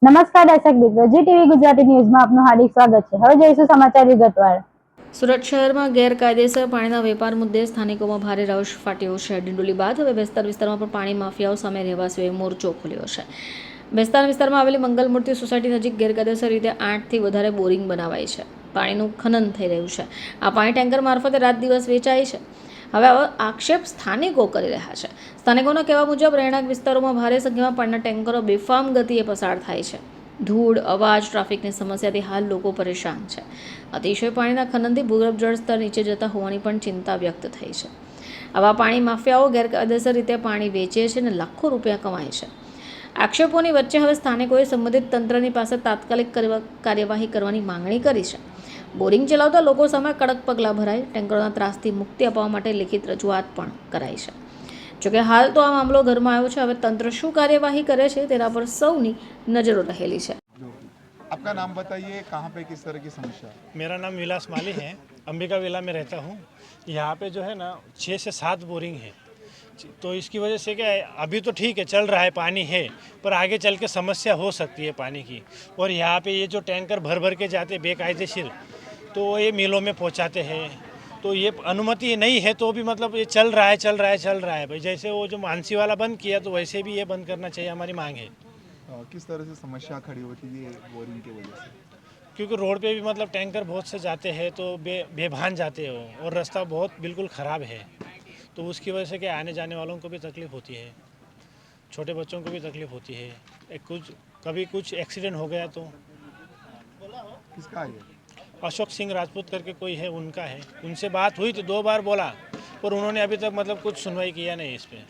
નમસ્કાર દર્શક મિત્રો, જીટીવી ગુજરાતી ન્યૂઝમાં આપનું હાર્દિક સ્વાગત છે। હવે જોઈશું સમાચાર વિગતવાર। સુરત શહેરમાં ગેરકાયદેસર પાણીના વેપાર મુદ્દે સ્થાનિકોમાં ભારે રોષ ફાટ્યો છે। ડિંડોલી બાદ હવે બેસ્તાર વિસ્તારમાં પણ પાણી માફિયાઓ સામે રહેવાસીઓએ મોરચો ખોલ્યો છે। બેસ્તાર વિસ્તારમાં આવેલી મંગલમૂર્તિ સોસાયટી નજીક ગેરકાયદેસર રીતે 8થી વધારે બોરિંગ બનાવાઈ છે। પાણીનું ખનન થઈ રહ્યું છે। આ પાણી ટેન્કર મારફતે રાત દિવસ વેચાય છે। હવે આક્ષેપ સ્થાનિકો કરી રહ્યા છે। સ્થાનિકોના કહેવા મુજબ રહેણાંક વિસ્તારોમાં ભારે સંખ્યામાં પાણીના ટેન્કરો બેફામ ગતિએ પસાર થાય છે। ધૂળ, અવાજ, ટ્રાફિકની સમસ્યાથી હાલ લોકો પરેશાન છે। અતિશય પાણીના ખનનથી ભૂગર્ભ જળ સ્તર નીચે જતા હોવાની પણ ચિંતા વ્યક્ત થઈ છે। આવા પાણી માફિયાઓ ગેરકાયદેસર રીતે પાણી વેચે છે અને લાખો રૂપિયા કમાય છે। આક્ષેપોની વચ્ચે હવે સ્થાનિકોએ સંબંધિત તંત્રની પાસે તાત્કાલિક કાર્યવાહી કરવાની માંગણી કરી છે। બોરિંગ ચલાવતા લોકો સામે કડક પગલાં ભરાય, ટેન્કરોના ત્રાસથી મુક્તિ અપાવવા માટે લિખિત રજૂઆત પણ કરાઈ છે। જોકે હાલ તો આ મામલો ઘરમાં આવ્યો છે। હવે તંત્ર શું કાર્યવાही કરે છે તેના પર સૌની નજરો રહેલી છે। आपका नाम बताइए, कहाँ पे किस तरह की समस्या? मेरा नाम विलास माली है, अंबिका विला में रहता हूँ। यहाँ पे जो है ना 6 से 7 बोरिंग है, तो इसकी वजह से क्या है, अभी तो ठीक है चल रहा है, पानी है, पर आगे चल के समस्या हो सकती है पानी की। और यहाँ पे ये जो टैंकर भर भर के जाते बेकायदेशीर, तो ये मिलों में पहुँचाते हैं, तो ये अनुमति नहीं है तो भी मतलब ये चल रहा है भाई। जैसे वो जो मानसी वाला बंद किया तो वैसे भी ये बंद करना चाहिए, हमारी मांग है। किस तरह से समस्या खड़ी होती है बोरिंग की वजह से? क्योंकि रोड पे भी मतलब टैंकर बहुत से जाते हैं तो बेभान जाते हो, और रास्ता बहुत बिल्कुल ख़राब है, तो उसकी वजह से क्या आने जाने वालों को भी तकलीफ़ होती है, छोटे बच्चों को भी तकलीफ़ होती है। कभी कुछ एक्सीडेंट हो गया तो। किसका है? अशोक सिंह राजपूत करके कोई है, उनका है। उनसे बात हुई तो 2 बार बोला, पर उन्होंने अभी तक मतलब कुछ सुनवाई किया नहीं इस पर।